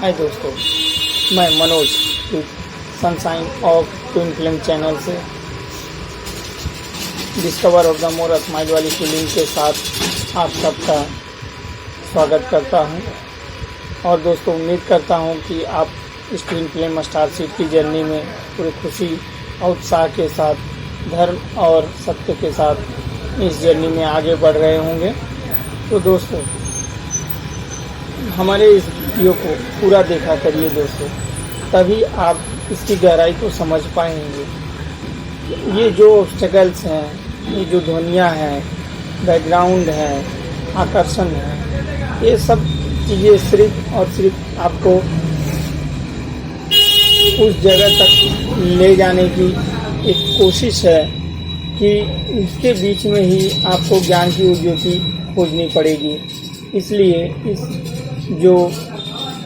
हाय दोस्तों, मैं Manoj sunshine of twin film channel से discover of the more smile वाली फीलिंग के साथ आप सबका स्वागत करता हूं। और दोस्तों, उम्मीद करता हूं कि आप इस ट्विन फिल्म स्टारशिप की जर्नी में पूरी खुशी और उत्साह के साथ, धर्म और सत्य के साथ इस जर्नी में आगे बढ़ रहे होंगे। तो दोस्तों, हमारे इस वीडियो को पूरा देखा करिए दोस्तों, तभी आप इसकी गहराई को समझ पाएंगे। ये जो ऑब्स्टेकल्स हैं, ये जो ध्वनियाँ हैं, बैकग्राउंड है, आकर्षण है, ये सब चीज़ें सिर्फ और सिर्फ आपको उस जगह तक ले जाने की एक कोशिश है कि इसके बीच में ही आपको ज्ञान की ज्योति खोजनी पड़ेगी। इसलिए इस जो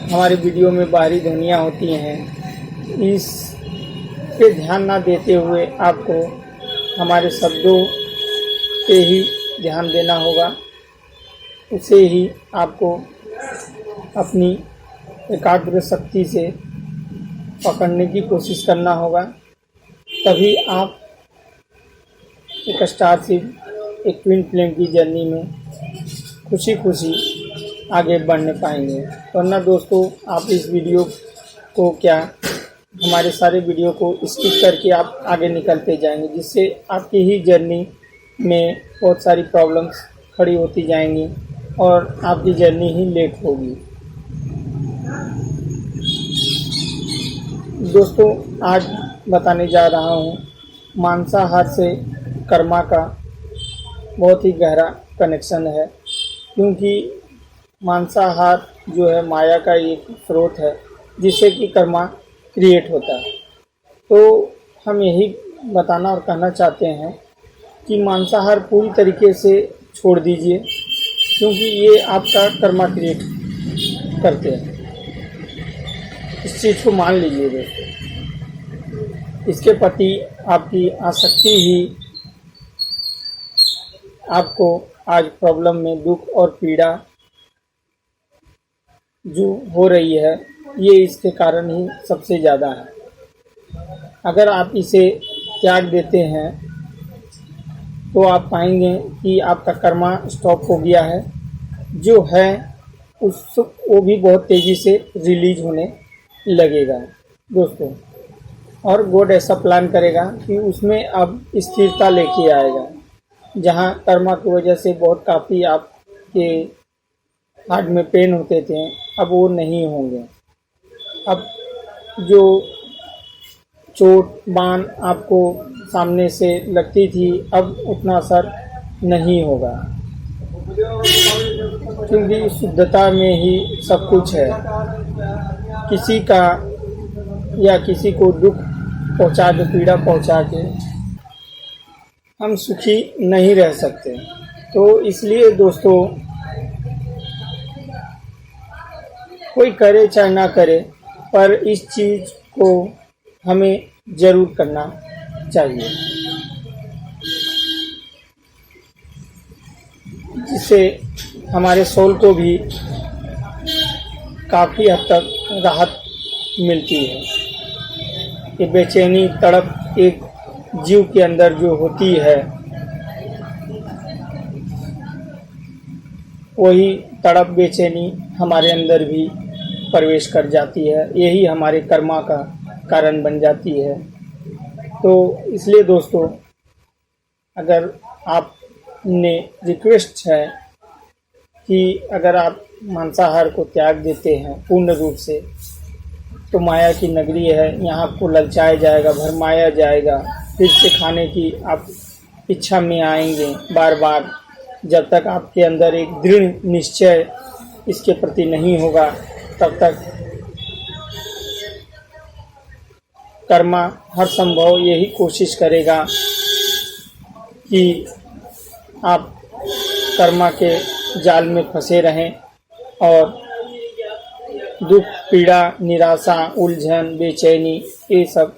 हमारे वीडियो में बाहरी ध्वनियाँ होती हैं, इस पे ध्यान ना देते हुए आपको हमारे शब्दों पे ही ध्यान देना होगा। उसे ही आपको अपनी एकाग्र शक्ति से पकड़ने की कोशिश करना होगा, तभी आप एक स्टारशिप, एक ट्विन फ्लेम की जर्नी में खुशी खुशी आगे बढ़ने पाएंगे। वरना दोस्तों, आप इस वीडियो को क्या, हमारे सारे वीडियो को स्किप करके आप आगे निकलते जाएंगे, जिससे आपकी ही जर्नी में बहुत सारी प्रॉब्लम्स खड़ी होती जाएंगी और आपकी जर्नी ही लेट होगी। दोस्तों, आज बताने जा रहा हूँ मांसाहार से कर्मा का बहुत ही गहरा कनेक्शन है, क्योंकि मांसाहार जो है माया का एक स्रोत है जिससे कि कर्मा क्रिएट होता है। तो हम यही बताना और कहना चाहते हैं कि मांसाहार पूरी तरीके से छोड़ दीजिए, क्योंकि ये आपका कर्मा क्रिएट करते हैं। इस चीज़ को मान लीजिए दोस्तों। इसके प्रति आपकी आसक्ति ही आपको आज प्रॉब्लम में दुख और पीड़ा जो हो रही है, ये इसके कारण ही सबसे ज़्यादा है। अगर आप इसे त्याग देते हैं तो आप पाएंगे कि आपका कर्मा स्टॉप हो गया है, जो है वो भी बहुत तेज़ी से रिलीज होने लगेगा दोस्तों। और गॉड ऐसा प्लान करेगा कि उसमें अब स्थिरता लेके आएगा, जहाँ कर्मा की वजह से बहुत काफ़ी आपके हार्ट में पेन होते थे, अब वो नहीं होंगे। अब जो चोट बाण आपको सामने से लगती थी, अब उतना असर नहीं होगा, क्योंकि शुद्धता में ही सब कुछ है। किसी का या किसी को दुख पहुंचा के, पीड़ा पहुंचा के हम सुखी नहीं रह सकते। तो इसलिए दोस्तों, कोई करे चाहे ना करे, पर इस चीज़ को हमें ज़रूर करना चाहिए, जिससे हमारे सोल को भी काफ़ी हद तक राहत मिलती है। ये बेचैनी तड़प एक जीव के अंदर जो होती है, वही तड़प बेचैनी हमारे अंदर भी प्रवेश कर जाती है। यही हमारे कर्मा का कारण बन जाती है। तो इसलिए दोस्तों, अगर आपने रिक्वेस्ट है कि अगर आप मांसाहार को त्याग देते हैं पूर्ण रूप से, तो माया की नगरी है, यहाँ आपको ललचाया जाएगा, भरमाया जाएगा, फिर से खाने की आप इच्छा में आएंगे बार बार। जब तक आपके अंदर एक दृढ़ निश्चय इसके प्रति नहीं होगा, तब तक कर्मा हर संभव यही कोशिश करेगा कि आप कर्मा के जाल में फंसे रहें और दुख, पीड़ा, निराशा, उलझन, बेचैनी, ये सब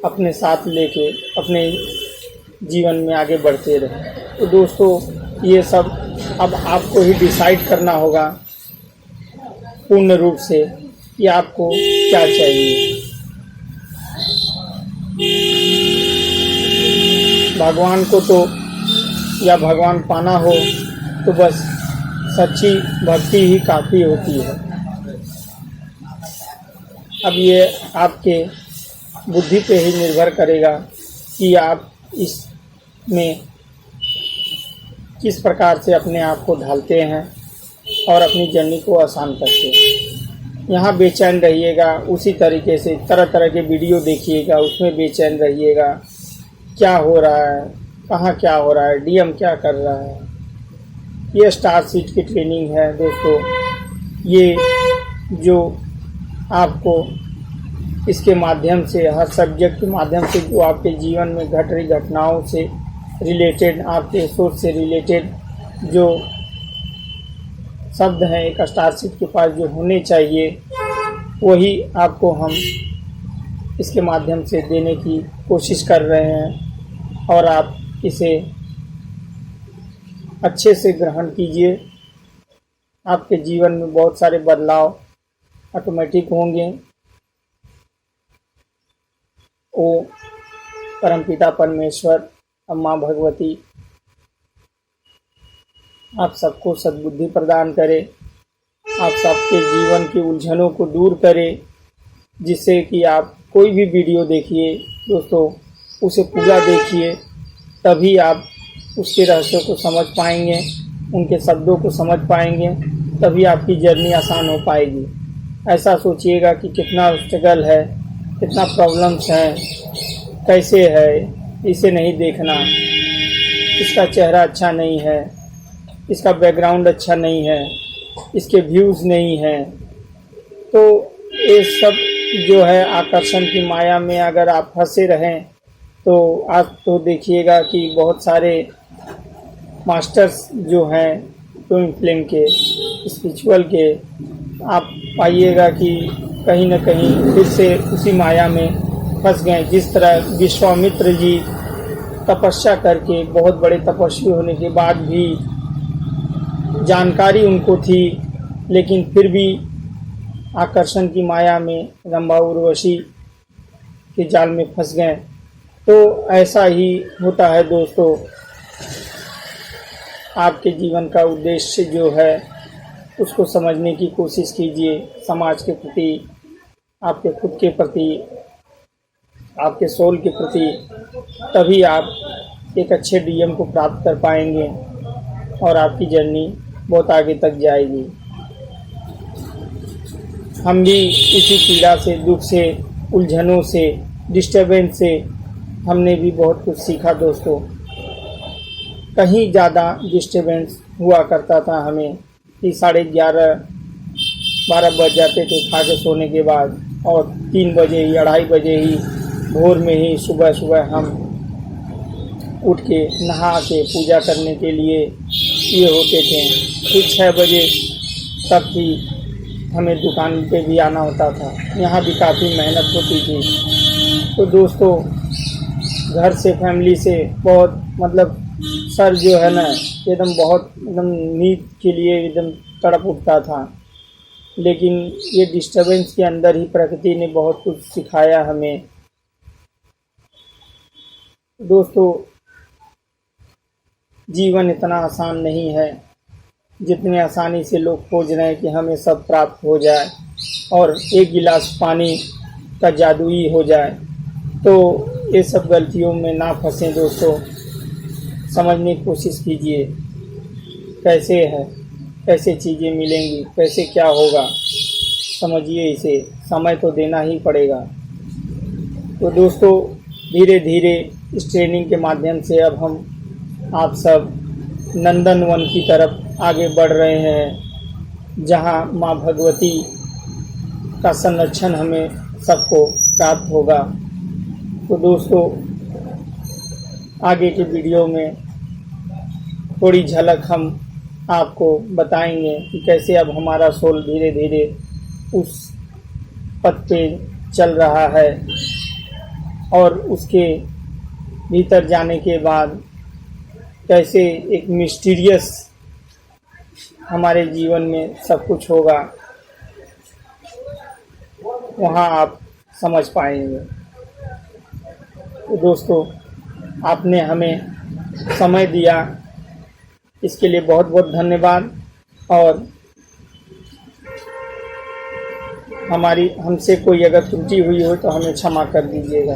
अपने साथ लेके अपने जीवन में आगे बढ़ते रहें। तो दोस्तों, ये सब अब आपको ही डिसाइड करना होगा पूर्ण रूप से कि आपको क्या चाहिए। भगवान को तो या भगवान पाना हो तो बस सच्ची भक्ति ही काफ़ी होती है। अब ये आपके बुद्धि पे ही निर्भर करेगा कि आप इसमें किस प्रकार से अपने आप को ढालते हैं और अपनी जर्नी को आसान करते हैं। यहाँ बेचैन रहिएगा, उसी तरीके से तरह तरह के वीडियो देखिएगा, उसमें बेचैन रहिएगा, क्या हो रहा है, कहाँ क्या हो रहा है, डीएम क्या कर रहा है। ये स्टार सीट की ट्रेनिंग है दोस्तों। ये जो आपको इसके माध्यम से, हर सब्जेक्ट के माध्यम से जो आपके जीवन में घट रही घटनाओं से रिलेटेड, आपके सोच से रिलेटेड जो शब्द हैं एक स्टार सीट के पास जो होने चाहिए, वही आपको हम इसके माध्यम से देने की कोशिश कर रहे हैं और आप इसे अच्छे से ग्रहण कीजिए। आपके जीवन में बहुत सारे बदलाव ऑटोमेटिक होंगे। ओ परमपिता परमेश्वर और माँ भगवती आप सबको सद्बुद्धि प्रदान करे, आप सबके जीवन की उलझनों को दूर करे, जिससे कि आप कोई भी वीडियो देखिए दोस्तों, उसे पूरा देखिए, तभी आप उसके रहस्यों को समझ पाएंगे, उनके शब्दों को समझ पाएंगे, तभी आपकी जर्नी आसान हो पाएगी। ऐसा सोचिएगा कि कितना स्ट्रगल है, कितना प्रॉब्लम्स हैं, कैसे है, इसे नहीं देखना, इसका चेहरा अच्छा नहीं है, इसका बैकग्राउंड अच्छा नहीं है, इसके व्यूज़ नहीं हैं। तो ये सब जो है आकर्षण की माया में अगर आप फंसे रहें तो आप तो देखिएगा कि बहुत सारे मास्टर्स जो हैं ट्विन फ्लेम के, स्पिरिचुअल के, आप पाइएगा कि कहीं न कहीं फिर से उसी माया में फंस गए। जिस तरह विश्वामित्र जी तपस्या करके, बहुत बड़े तपस्वी होने के बाद भी जानकारी उनको थी, लेकिन फिर भी आकर्षण की माया में रंभा उर्वशी के जाल में फंस गए। तो ऐसा ही होता है दोस्तों। आपके जीवन का उद्देश्य जो है उसको समझने की कोशिश कीजिए, समाज के प्रति, आपके खुद के प्रति, आपके सोल के प्रति, तभी आप एक अच्छे डीएम को प्राप्त कर पाएंगे और आपकी जर्नी बहुत आगे तक जाएगी। हम भी इसी पीड़ा से, दुख से, उलझनों से, डिस्टर्बेंस से हमने भी बहुत कुछ सीखा दोस्तों। कहीं ज़्यादा डिस्टर्बेंस हुआ करता था हमें कि 11:30-12 बज जाते थे खा के सोने के बाद, और 3 बजे ही, 2:30 बजे ही, भोर में ही सुबह हम उठ के नहा के पूजा करने के लिए ये होते थे। फिर 6 बजे तक ही हमें दुकान पे भी आना होता था। यहाँ भी काफ़ी मेहनत होती थी। तो दोस्तों घर से, फैमिली से बहुत मतलब सर जो है ना एकदम बहुत एकदम नींद के लिए एकदम तड़प उठता था। लेकिन ये डिस्टर्बेंस के अंदर ही प्रकृति ने बहुत कुछ सिखाया हमें। दोस्तों जीवन इतना आसान नहीं है जितने आसानी से लोग खोज रहे हैं कि हमें सब प्राप्त हो जाए और एक गिलास पानी का जादुई हो जाए। तो ये सब गलतियों में ना फंसें दोस्तों। समझने की कोशिश कीजिए कैसे है, कैसे चीज़ें मिलेंगी, कैसे क्या होगा, समझिए इसे। समय तो देना ही पड़ेगा। तो दोस्तों धीरे धीरे इस ट्रेनिंग के माध्यम से अब हम आप सब नंदन वन की तरफ आगे बढ़ रहे हैं, जहां माँ भगवती का संरक्षण हमें सबको प्राप्त होगा। तो दोस्तों आगे के वीडियो में थोड़ी झलक हम आपको बताएंगे कि कैसे अब हमारा सोल धीरे धीरे उस पथ पे चल रहा है और उसके भीतर जाने के बाद कैसे एक मिस्टीरियस हमारे जीवन में सब कुछ होगा। वहाँ आप समझ पाएंगे। तो दोस्तों, आपने हमें समय दिया, इसके लिए बहुत बहुत धन्यवाद। और हमसे कोई अगर त्रुटि हुई हो तो हमें क्षमा कर दीजिएगा।